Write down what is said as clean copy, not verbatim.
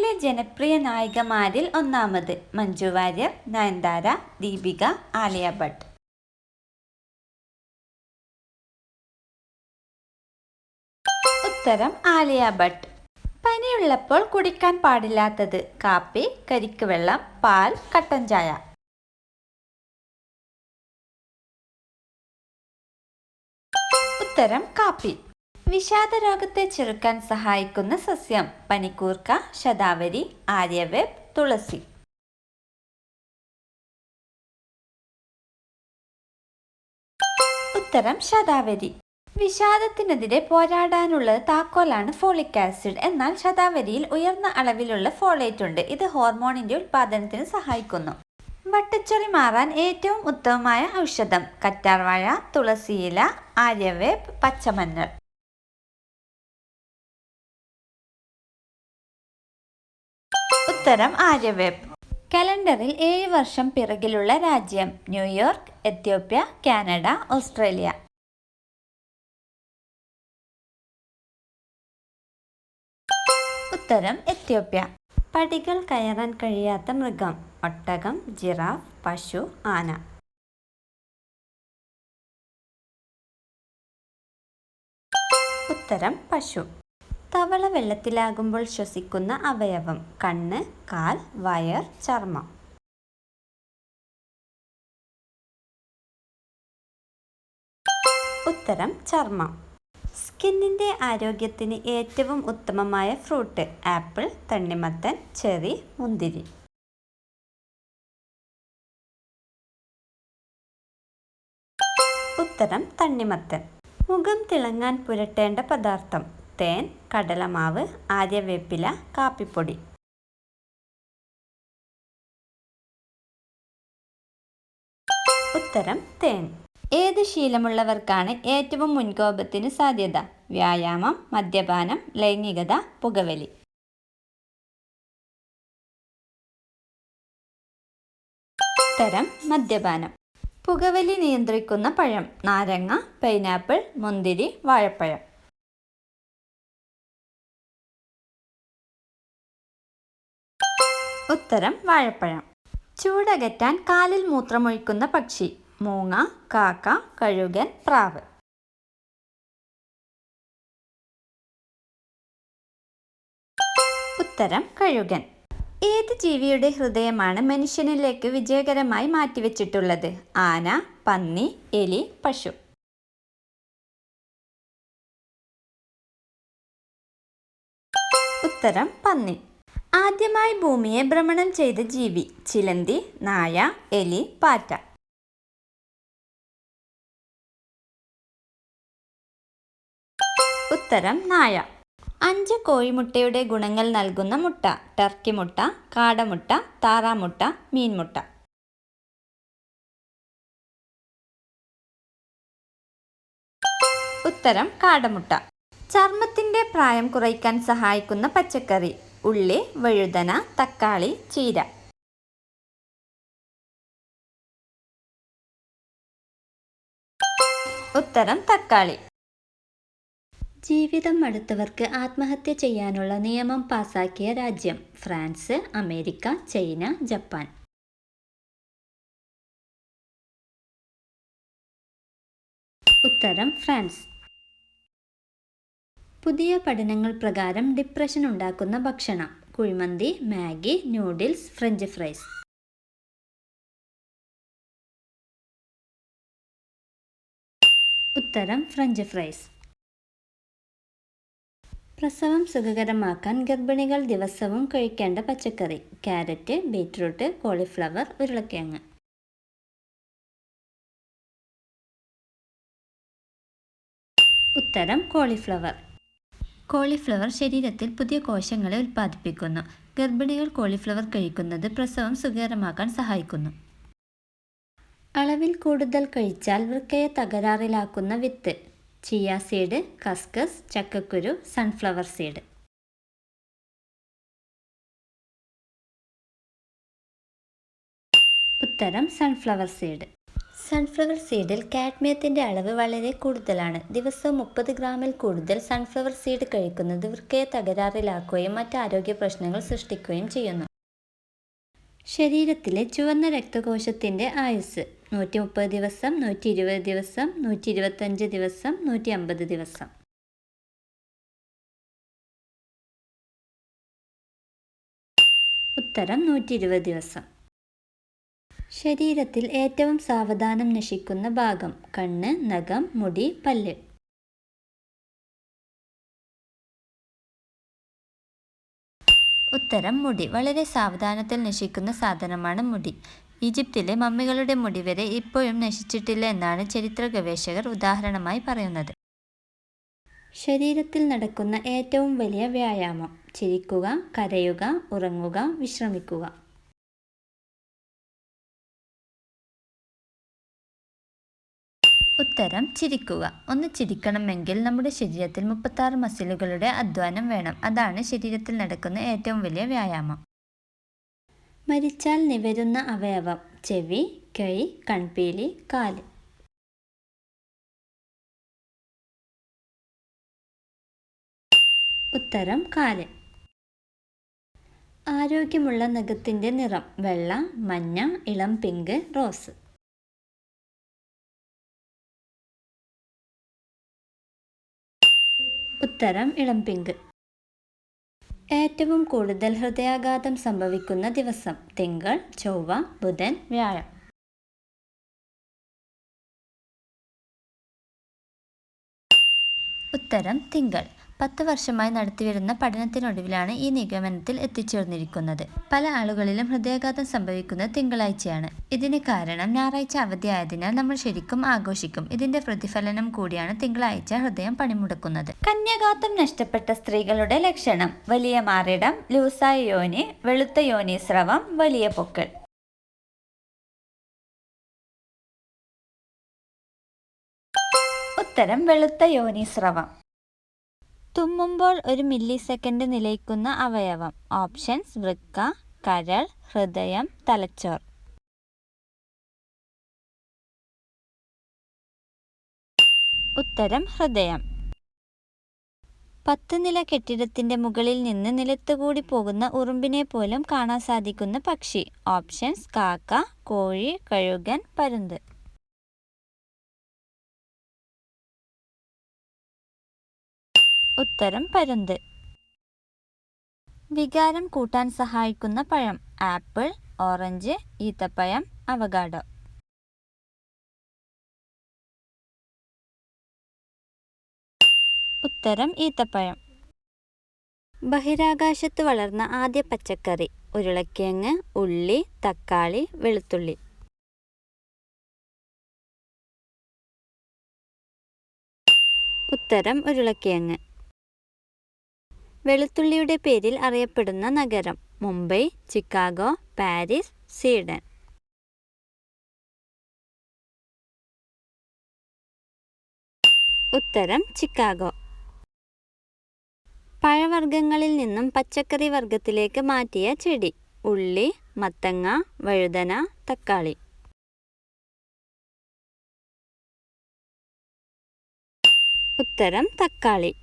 ബോളിവുഡിലെ ജനപ്രിയ നായികമാരിൽ ഒന്നാമത്. മഞ്ജു വാര്യർ, നയൻതാര, ദീപിക, ആലിയ ഭട്ട്. ഉത്തരം ആലിയ ഭട്ട്. പനിയുള്ളപ്പോൾ കുടിക്കാൻ പാടില്ലാത്തത്. കാപ്പി, കരിക്ക് വെള്ളം, പാൽ, കട്ടൻ ചായ. ഉത്തരം കാപ്പി. വിഷാദരോഗത്തെ ചെറുക്കാൻ സഹായിക്കുന്ന സസ്യം. പനിക്കൂർക്ക, ശതാവരി, ആര്യവേപ്പ്, തുളസി. ഉത്തരം ശതാവരി. വിഷാദത്തിനെതിരെ പോരാടാനുള്ള താക്കോലാണ് ഫോളിക് ആസിഡ്. എന്നാൽ ശതാവരിയിൽ ഉയർന്ന അളവിലുള്ള ഫോളേറ്റ് ഉണ്ട്. ഇത് ഹോർമോണിന്റെ ഉൽപാദനത്തിന് സഹായിക്കുന്നു. വട്ടച്ചൊറി മാറാൻ ഏറ്റവും ഉത്തമമായ ഔഷധം. കറ്റാർവാഴ, തുളസിയില, ആര്യവേപ്പ്, പച്ചമഞ്ഞൾ. ഉത്തരം ആര്യവേപ്പ്. കലണ്ടറിൽ 7 വർഷം പിറകിലുള്ള രാജ്യം. New York, Ethiopia, Canada, Australia. ഉത്തരം എത്യോപ്യ. പടികൾ കയറാൻ കഴിയാത്ത മൃഗം. ഒട്ടകം, ജിറാഫ്, പശു, ആന. ഉത്തരം പശു. തവള വെള്ളത്തിലാകുമ്പോൾ ശ്വസിക്കുന്ന അവയവം. കണ്ണ്, കാൽ, വയർ, ചർമ്മം. ഉത്തരം ചർമ്മം. സ്കിന്നിന്റെ ആരോഗ്യത്തിന് ഏറ്റവും ഉത്തമമായ ഫ്രൂട്ട്. ആപ്പിൾ, തണ്ണിമത്തൻ, ചെറി, മുന്തിരി. ഉത്തരം തണ്ണിമത്തൻ. മുഖം തിളങ്ങാൻ പുരട്ടേണ്ട പദാർത്ഥം. തേൻ, കടലമാവ്, ആര്യവേപ്പില, കാപ്പിപ്പൊടി. ഉത്തരം തേൻ. ഏത് ശീലമുള്ളവർക്കാണ് ഏറ്റവും മുൻകോപത്തിന് സാധ്യത? വ്യായാമം, മദ്യപാനം, ലൈംഗികത, പുകവലി. ഉത്തരം മദ്യപാനം. പുകവലി നിയന്ത്രിക്കുന്ന പഴം. നാരങ്ങ, പൈനാപ്പിൾ, മുന്തിരി, വാഴപ്പഴം. ഉത്തരം വാഴപ്പഴം. ചൂടകറ്റാൻ കാലിൽ മൂത്രമൊഴിക്കുന്ന പക്ഷി. മൂങ്ങ, കാക്ക, കഴുകൻ, പ്രാവ്. ഉത്തരം കഴുകൻ. ഏത് ജീവിയുടെ ഹൃദയമാണ് മനുഷ്യനിലേക്ക് വിജയകരമായി മാറ്റിവെച്ചിട്ടുള്ളത്? ആന, പന്നി, എലി, പശു. ഉത്തരം പന്നി. ആദ്യമായി ഭൂമിയെ ഭ്രമണം ചെയ്ത ജീവി. ചിലന്തി, നായ, എലി, പാറ്റ. ഉത്തരം നായ. 5 കോഴിമുട്ടയുടെ ഗുണങ്ങൾ നൽകുന്ന മുട്ട. ടർക്കി മുട്ട, കാടമുട്ട, താറാമുട്ട, മീൻമുട്ട. ഉത്തരം കാടമുട്ട. ചർമ്മത്തിന്റെ പ്രായം കുറയ്ക്കാൻ സഹായിക്കുന്ന പച്ചക്കറി. ഉള്ളി, വഴുതന, തക്കാളി, ചീര. ഉത്തരം തക്കാളി. ജീവിതം മടുത്തവർക്ക് ആത്മഹത്യ ചെയ്യാനുള്ള നിയമം പാസാക്കിയ രാജ്യം. France, America, China, Japan. ഉത്തരം ഫ്രാൻസ്. പുതിയ പഠനങ്ങൾ പ്രകാരം ഡിപ്രഷൻ ഉണ്ടാക്കുന്ന ഭക്ഷണം. Kuzhimanthi, Maggi, noodles, French fries. ഉത്തരം ഫ്രഞ്ച് ഫ്രൈസ്. പ്രസവം സുഖകരമാക്കാൻ ഗർഭിണികൾ ദിവസവും കഴിക്കേണ്ട പച്ചക്കറി. ക്യാരറ്റ്, ബീറ്റ്റൂട്ട്, കോളിഫ്ലവർ, ഉരുളക്കിഴങ്ങ്. ഉത്തരം കോളിഫ്ലവർ. കോളിഫ്ലവർ ശരീരത്തിൽ പുതിയ കോശങ്ങളെ ഉൽപ്പാദിപ്പിക്കുന്നു. ഗർഭിണികൾ കോളിഫ്ലവർ കഴിക്കുന്നത് പ്രസവം സുഖകരമാക്കാൻ സഹായിക്കുന്നു. അളവിൽ കൂടുതൽ കഴിച്ചാൽ വൃക്കയെ തകരാറിലാക്കുന്ന വിത്ത്. ചിയ സീഡ്, കസ്കസ്, ചക്കക്കുരു, സൺഫ്ലവർ സീഡ്. ഉത്തരം സൺഫ്ലവർ സീഡ്. സൺഫ്ലവർ സീഡിൽ കാഡ്മിയത്തിൻ്റെ അളവ് വളരെ കൂടുതലാണ്. ദിവസവും 30 ഗ്രാമിൽ കൂടുതൽ സൺഫ്ലവർ സീഡ് കഴിക്കുന്നത് വൃക്കയെ തകരാറിലാക്കുകയും മറ്റ് ആരോഗ്യ പ്രശ്നങ്ങൾ സൃഷ്ടിക്കുകയും ചെയ്യുന്നു. ശരീരത്തിലെ ചുവന്ന രക്തകോശത്തിൻ്റെ ആയുസ്സ് 130 ദിവസം, 120 ദിവസം, 125 ദിവസം, 150 ദിവസം. ഉത്തരം 120 ദിവസം. ശരീരത്തിൽ ഏറ്റവും സാവധാനം നശിക്കുന്ന ഭാഗം: കണ്ണ്, നഖം, മുടി, പല്ല്. ഉത്തരം മുടി. വളരെ സാവധാനത്തിൽ നശിക്കുന്ന സാധനമാണ് മുടി. ഈജിപ്തിലെ മമ്മികളുടെ മുടി വരെ ഇപ്പോഴും നശിച്ചിട്ടില്ല എന്നാണ് ചരിത്ര ഗവേഷകർ ഉദാഹരണമായി പറയുന്നത്. ശരീരത്തിൽ നടക്കുന്ന ഏറ്റവും വലിയ വ്യായാമം: ചിരിക്കുക, കരയുക, ഉറങ്ങുക, വിശ്രമിക്കുക. ഉത്തരം ചിരിക്കുക. ഒന്ന് ചിരിക്കണമെങ്കിൽ നമ്മുടെ ശരീരത്തിൽ 36 മസിലുകളുടെ അധ്വാനം വേണം. അതാണ് ശരീരത്തിൽ നടക്കുന്ന ഏറ്റവും വലിയ വ്യായാമം. മരിച്ചാൽ നിവരുന്ന അവയവം: ചെവി, കൈ, കൺപീലി, കാല്. ഉത്തരം കാല്. ആരോഗ്യമുള്ള നഖത്തിൻ്റെ നിറം: വെള്ള, മഞ്ഞ, ഇളം പിങ്ക്, റോസ്. ഉത്തരം ഇളം പിങ്ക്. ഏറ്റവും കൂടുതൽ ഹൃദയാഘാതം സംഭവിക്കുന്ന ദിവസം: തിങ്കൾ, ചൊവ്വ, ബുധൻ, വ്യാഴം. ഉത്തരം തിങ്കൾ. 10 വർഷമായി നടത്തിവരുന്ന പഠനത്തിനൊടുവിലാണ് ഈ നിഗമനത്തിൽ എത്തിച്ചേർന്നിരിക്കുന്നത്. പല ആളുകളിലും ഹൃദയാഘാതം സംഭവിക്കുന്നത് തിങ്കളാഴ്ചയാണ്. ഇതിന് കാരണം ഞായറാഴ്ച അവധിയായതിനാൽ നമ്മൾ ശരിക്കും ആഘോഷിക്കും. ഇതിന്റെ പ്രതിഫലനം കൂടിയാണ് തിങ്കളാഴ്ച ഹൃദയം പണിമുടക്കുന്നത്. കന്യാഘാതം നഷ്ടപ്പെട്ട സ്ത്രീകളുടെ ലക്ഷണം: വലിയ മാറിടം, ലൂസായ യോനി, വെളുത്ത യോനീസ്രവം, വലിയ പൊക്കിൾ. ഉത്തരം വെളുത്ത യോനീസ്രവം. തുമ്മുമ്പോൾ 1 മില്ലി സെക്കൻഡ് നിലയ്ക്കുന്ന അവയവം: ഓപ്ഷൻസ്: വൃക്ക, കരൾ, ഹൃദയം, തലച്ചോർ. ഉത്തരം ഹൃദയം. 10 നില കെട്ടിടത്തിന്റെ മുകളിൽ നിന്ന് നിലത്തുകൂടി പോകുന്ന ഉറുമ്പിനെ പോലും കാണാൻ സാധിക്കുന്ന പക്ഷി: ഓപ്ഷൻസ്: കാക്ക, കോഴി, കഴുകൻ, പരുന്ത്. ഉത്തരം പരുന്ത്. വികാരം കൂട്ടാൻ സഹായിക്കുന്ന പഴം: ആപ്പിൾ, ഓറഞ്ച്, ഈത്തപ്പഴം, അവകാഡോ. ഉത്തരം ഈത്തപ്പഴം. ബഹിരാകാശത്ത് വളർന്ന ആദ്യ പച്ചക്കറി: ഉരുളക്കിഴങ്ങ്, ഉള്ളി, തക്കാളി, വെളുത്തുള്ളി. ഉത്തരം ഉരുളക്കിഴങ്ങ്. വെളുത്തുള്ളിയുടെ പേരിൽ അറിയപ്പെടുന്ന നഗരം: മുംബൈ, ചിക്കാഗോ, പാരീസ്, സ്വീഡൻ. ഉത്തരം ചിക്കാഗോ. പഴവർഗ്ഗങ്ങളിൽ നിന്നും പച്ചക്കറി വർഗത്തിലേക്ക് മാറ്റിയ ചെടി: ഉള്ളി, മത്തങ്ങ, വഴുതന, തക്കാളി. ഉത്തരം തക്കാളി.